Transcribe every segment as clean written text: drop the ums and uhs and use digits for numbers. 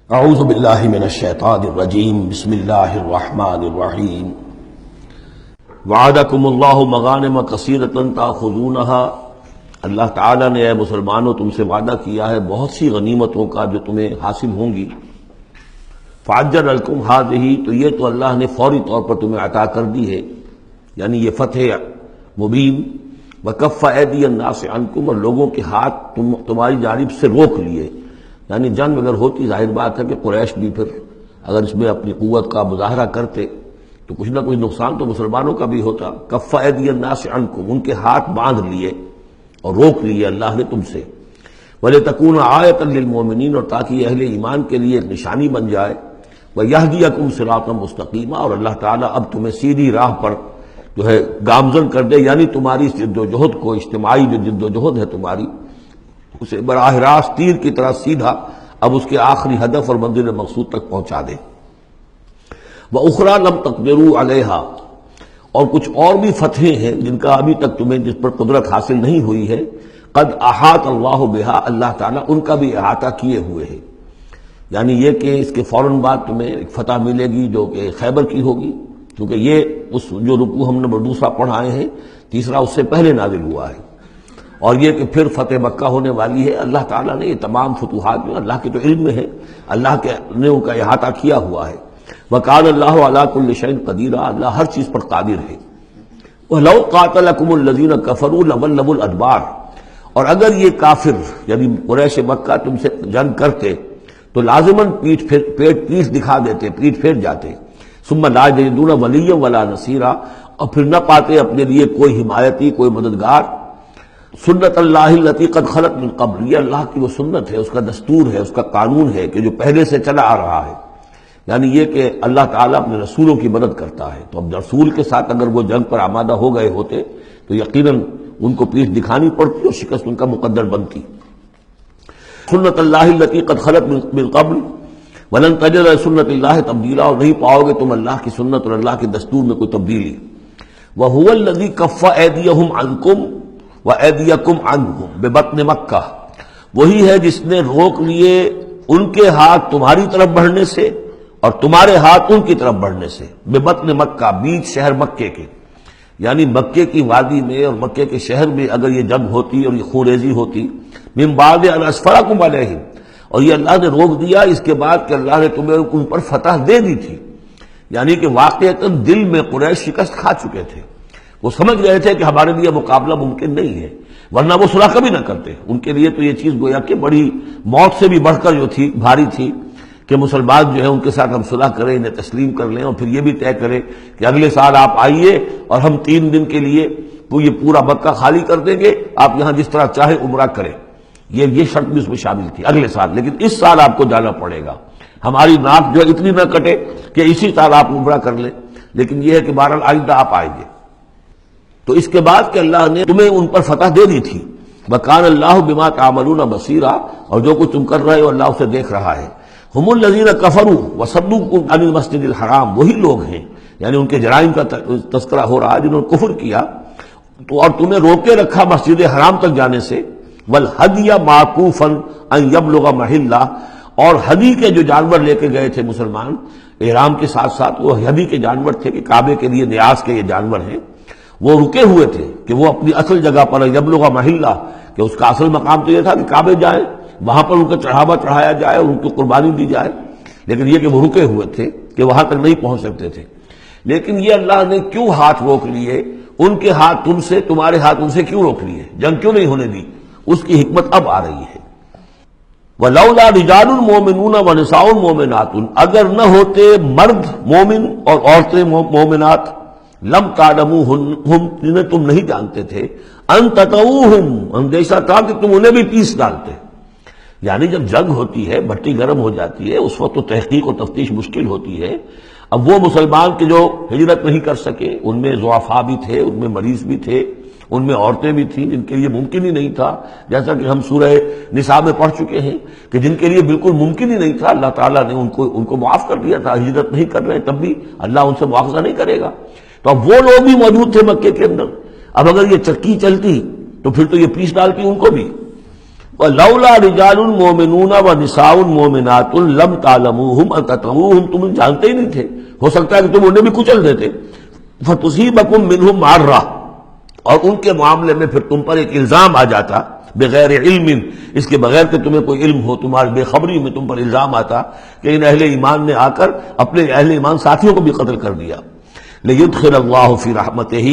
اعوذ باللہ من الشیطان الرجیم بسم اللہ الرحمن الرحیم وعدکم اللہ مغانم کثیرۃ تاخذونها، اللہ تعالیٰ نے اے مسلمانوں تم سے وعدہ کیا ہے بہت سی غنیمتوں کا جو تمہیں حاصل ہوں گی۔ فعجل لکم ہذہ، تو یہ تو اللہ نے فوری طور پر تمہیں عطا کر دی ہے، یعنی یہ فتح مبین۔ وکف ایدی الناس عنکم، اور لوگوں کے ہاتھ تمہاری جانب سے روک لیے، یعنی جنگ اگر ہوتی ظاہر بات ہے کہ قریش بھی پھر اگر اس میں اپنی قوت کا مظاہرہ کرتے تو کچھ نہ کچھ نقصان تو مسلمانوں کا بھی ہوتا۔ کف ایدی الناس عنکم، ان کے ہاتھ باندھ لیے اور روک لیے اللہ نے تم سے۔ وَلِتَكُونَ آیَةً لِّلْمُؤْمِنِينَ، اور تاکہ یہ اہل ایمان کے لیے ایک نشانی بن جائے۔ وَيَهْدِيَكُمْ صِرَاطًا مُسْتَقِيمًا، اور اللہ تعالیٰ اب تمہیں سیدھی راہ پر جو ہے گامزن کر دے، یعنی تمہاری جد و جہد کو، اجتماعی جو جد و جہد ہے تمہاری، اسے براہ راست تیر کی طرح سیدھا اب اس کے آخری ہدف اور منزل مقصود تک پہنچا دے۔ وَأُخْرَىٰ لَمْ تَقْدِرُوا عَلَيْهَا، اور کچھ اور بھی فتحیں ہیں جن کا ابھی تک تمہیں جس پر قدرت حاصل نہیں ہوئی ہے۔ قد احاط اللہ بہا، اللہ تعالیٰ ان کا بھی احاطہ کیے ہوئے ہے، یعنی یہ کہ اس کے فوراً بعد تمہیں ایک فتح ملے گی جو کہ خیبر کی ہوگی، کیونکہ یہ اس جو رکوع ہم نے دوسرا پڑھائے ہیں، تیسرا اس سے پہلے نازل ہوا ہے، اور یہ کہ پھر فتح مکہ ہونے والی ہے۔ اللہ تعالیٰ نے یہ تمام فتوحات میں، اللہ کے تو علم میں ہے، اللہ نے ان کا احاطہ کیا ہوا ہے۔ وَكَانَ اللَّهُ عَلَىٰ كُلِّ شَيْءٍ قَدِيرًا، اللہ ہر چیز پر قادر ہے۔ وَلَوْ قَاتَلَكُمُ الَّذِينَ كَفَرُوا لَوَلَّوُا الْأَدْبَارَ، اور اگر یہ کافر یعنی قریش مکہ تم سے جنگ کرتے تو لازماً پیٹ دکھا دیتے، پیٹ پھیر جاتے۔ ثُمَّ لَا يَجِدُونَ وَلِيًّا وَلَا نَصِيرًا، اور پھر نہ پاتے اپنے لیے کوئی حمایتی، کوئی مددگار۔ سنت اللہ التی قد خلت من قبل، یہ اللہ کی وہ سنت ہے، اس کا دستور ہے، اس کا قانون ہے کہ جو پہلے سے چلا آ رہا ہے، یعنی یہ کہ اللہ تعالیٰ اپنے رسولوں کی مدد کرتا ہے۔ تو اب رسول کے ساتھ اگر وہ جنگ پر آمادہ ہو گئے ہوتے تو یقیناً ان کو پیٹھ دکھانی پڑتی اور شکست ان کا مقدر بنتی۔ سنت اللہ التی قد خلت من قبل ولن تجد لسنت اللہ تبدیلا، اور نہیں پاؤ گے تم اللہ کی سنت اور اللہ کے دستور میں کوئی تبدیلی۔ وَهُوَ الَّذِي كَفَّ أَيْدِيَهُمْ عَنْكُمْ وَأَيْدِيَكُمْ عَنْهُمْ بِبَطْنِ مَكَّةَ، وہی ہے جس نے روک لیے ان کے ہاتھ تمہاری طرف بڑھنے سے اور تمہارے ہاتھ ان کی طرف بڑھنے سے۔ بِبَطْنِ مکہ، بیچ شہر مکے کے، یعنی مکے کی وادی میں اور مکے کے شہر میں اگر یہ جنگ ہوتی اور یہ خون ریزی ہوتی، من بعد ان اسفرکم علیہم، اور یہ اللہ نے روک دیا اس کے بعد کہ اللہ نے تمہیں ان پر فتح دے دی تھی، یعنی کہ واقعتاً دل میں قریش شکست کھا چکے تھے، وہ سمجھ رہے تھے کہ ہمارے لیے مقابلہ ممکن نہیں ہے، ورنہ وہ صلح کبھی نہ کرتے۔ ان کے لیے تو یہ چیز گویا کہ بڑی موت سے بھی بڑھ کر جو تھی، بھاری تھی، کہ مسلمان جو ہے ان کے ساتھ ہم صلح کریں، انہیں تسلیم کر لیں، اور پھر یہ بھی طے کریں کہ اگلے سال آپ آئیے اور ہم 3 دن کے لیے یہ پورا مکہ خالی کر دیں گے، آپ یہاں جس طرح چاہے عمرہ کریں۔ یہ شرط بھی اس میں شامل تھی اگلے سال، لیکن اس سال آپ کو جانا پڑے گا، ہماری ناک جو اتنی نہ کٹے کہ اسی سال آپ عمرہ کر لیں، لیکن یہ ہے کہ بہرحال آئندہ آپ آئیں گے۔ تو اس کے بعد کہ اللہ نے تمہیں ان پر فتح دے دی تھی۔ وَكَانَ اللَّهُ بِمَا تَعْمَلُونَ بَصِيرًا، اور جو کچھ تم کر رہے ہو اللہ اسے دیکھ رہا ہے۔ هُمُ الَّذِينَ كَفَرُوا وَصَدُّوكُمْ عَنِ الْمَسْجِدِ الْحَرَامِ، وہی لوگ ہیں، یعنی ان کے جرائم کا تذکرہ ہو رہا ہے جنہوں نے کفر کیا تو اور تمہیں روکے رکھا مسجد حرام تک جانے سے۔ وَالْهَدْيَ مَعْكُوفًا أَن يَبْلُغَ مَحِلَّهُ، اور ہدی کے جو جانور لے کے گئے تھے مسلمان احرام کے ساتھ ساتھ، وہ ہدی کے جانور تھے کہ کعبے کے لیے نیاز کے یہ جانور ہیں، وہ رکے ہوئے تھے کہ وہ اپنی اصل جگہ پر یبلغ محلہ، کہ اس کا اصل مقام تو یہ تھا کہ کعبے جائیں، وہاں پر ان کا چڑھاوا چڑھایا جائے اور ان کو قربانی دی جائے، لیکن یہ کہ وہ رکے ہوئے تھے کہ وہاں تک نہیں پہنچ سکتے تھے۔ لیکن یہ اللہ نے کیوں ہاتھ روک لیے، ان کے ہاتھ تم سے، تمہارے ہاتھ ان سے کیوں روک لیے، جنگ کیوں نہیں ہونے دی، اس کی حکمت اب آ رہی ہے۔ وَلَوْلَا رِجَالٌ مُؤْمِنُونَ وَنِسَاءٌ مُؤْمِنَاتٌ، اگر نہ ہوتے مرد مومن اور عورتیں مومنات، لم تعلموہم، جنہیں تم نہیں جانتے تھے، ان تطؤوہم، اندیشہ تھا کہ تم انہیں بھی پیس ڈالتے، یعنی جب جنگ ہوتی ہے، بھٹی گرم ہو جاتی ہے، اس وقت تو تحقیق و تفتیش مشکل ہوتی ہے۔ اب وہ مسلمان کے جو ہجرت نہیں کر سکے، ان میں ضعفاء بھی تھے، ان میں مریض بھی تھے، ان میں عورتیں بھی تھیں جن کے لیے ممکن ہی نہیں تھا، جیسا کہ ہم سورہ نساء میں پڑھ چکے ہیں کہ جن کے لیے بالکل ممکن ہی نہیں تھا، اللہ تعالیٰ نے ان کو معاف کر دیا تھا، ہجرت نہیں کر رہے تب بھی اللہ ان سے مواخذہ نہیں کرے گا۔ تو اب وہ لوگ بھی موجود تھے مکے کے اندر، اب اگر یہ چکی چلتی تو پھر تو یہ پیس ڈالتی ان کو بھی۔ وَلَوْلَا رِجَالٌ مُؤْمِنُونَ وَنِسَاءٌ مُؤْمِنَاتٌ لَمْ تَعْلَمُوهُمْ أَن تَطْعُوهُم، تم جانتے ہی نہیں تھے، ہو سکتا ہے کہ تم انہیں بھی کچل دیتے، فَتُصِيبَكُم مِّنْهُمْ مَعَرَّةٌ، اور ان کے معاملے میں پھر تم پر ایک الزام آ جاتا بغیر علم، اس کے بغیر کہ تمہیں کوئی علم ہو، تمہاری بے خبری میں تم پر الزام آتا کہ ان اہل ایمان نے آ کر اپنے اہل ایمان ساتھیوں کو بھی قتل کر دیا۔ لیدخل اللہ فی رحمتہ،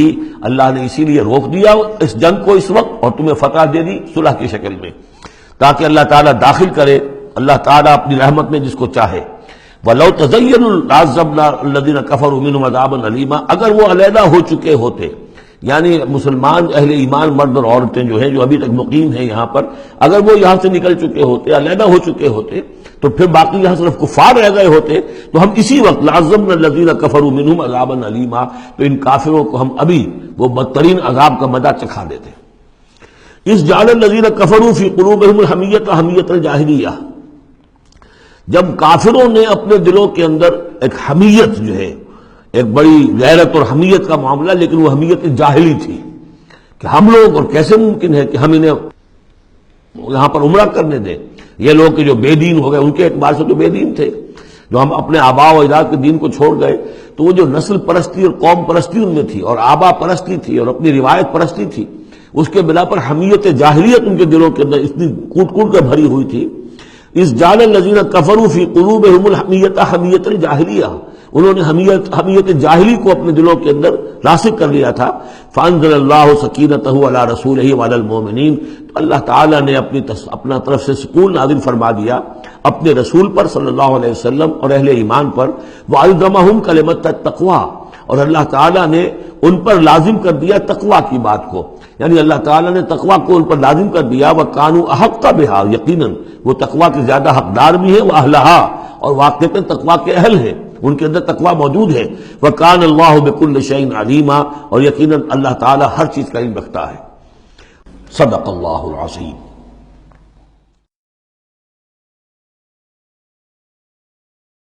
اللہ نے اسی لیے روک دیا اس جنگ کو اس وقت اور تمہیں فتح دے دی صلح کی شکل میں، تاکہ اللہ تعالیٰ داخل کرے اللہ تعالیٰ اپنی رحمت میں جس کو چاہے۔ وَلَوْ تَزَيَّنُوا لَعَذَّبْنَا الَّذِينَ كَفَرُوا مِنْهُمْ عَذَابًا أَلِيمًا، اگر وہ علیحدہ ہو چکے ہوتے، یعنی مسلمان اہل ایمان مرد اور عورتیں جو ہیں جو ابھی تک مقیم ہیں یہاں پر، اگر وہ یہاں سے نکل چکے ہوتے، علیحدہ ہو چکے ہوتے، تو پھر باقی یہاں صرف کفار رہ گئے ہوتے، تو ہم اسی وقت لَعَذَّبْنَا الَّذِينَ كَفَرُوا مِنْهُمْ عَذَابًا أَلِيمًا، تو ان کافروں کو ہم ابھی وہ بدترین عذاب کا مزہ چکھا دیتے۔ اس جعل الذین کفروا فی قلوبہم الحمیۃ حمیۃ الجاہلیہ، جب کافروں نے اپنے دلوں کے اندر ایک حمیت جو ہے، ایک بڑی غیرت اور حمیت کا معاملہ، لیکن وہ حمیت جاہلی تھی کہ ہم لوگ، اور کیسے ممکن ہے کہ ہم انہیں یہاں پر عمرہ کرنے دیں، یہ لوگ کہ جو بے دین ہو گئے، ان کے اعتبار سے تو بے دین تھے، جو ہم اپنے آبا و اجداد کے دین کو چھوڑ گئے، تو وہ جو نسل پرستی اور قوم پرستی ان میں تھی، اور آبا پرستی تھی، اور اپنی روایت پرستی تھی، اس کے بنا پر حمیت جاہلیت ان کے دلوں کے اندر اتنی کوٹ کوٹ کر بھری ہوئی تھی۔ اس جعل الذین کفروا فی قلوبہم الحمیۃ حمیۃ الجاہلیہ، انہوں نے حمیت جاہلی کو اپنے دلوں کے اندر راسخ کر لیا تھا۔ فانزل اللہ سکینتہ علی رسولہ وعلی المؤمنین، تو اللہ تعالیٰ نے اپنا طرف سے سکون نازل فرما دیا اپنے رسول پر صلی اللہ علیہ وسلم اور اہل ایمان پر۔ وَأَلْزَمَهُمْ كَلِمَةَ التَّقْوَىٰ، اور اللہ تعالیٰ نے ان پر لازم کر دیا تقویٰ کی بات کو، یعنی اللہ تعالیٰ نے تقویٰ کو ان پر لازم کر دیا۔ وَكَانُوا أَحَقَّ بِهَا، یقیناً وہ تقویٰ کے زیادہ حقدار بھی ہیں، وَأَهْلَهَا، اور واقعتاً تقویٰ کے اہل ہیں، ان کے اندر تقویٰ موجود ہے۔ وَكَانَ اللَّهُ بِكُلِّ شَيْءٍ عَلِيمًا، اور یقیناً اللہ تعالیٰ ہر چیز کا علم رکھتا ہے۔ صدق اللہ العظیم۔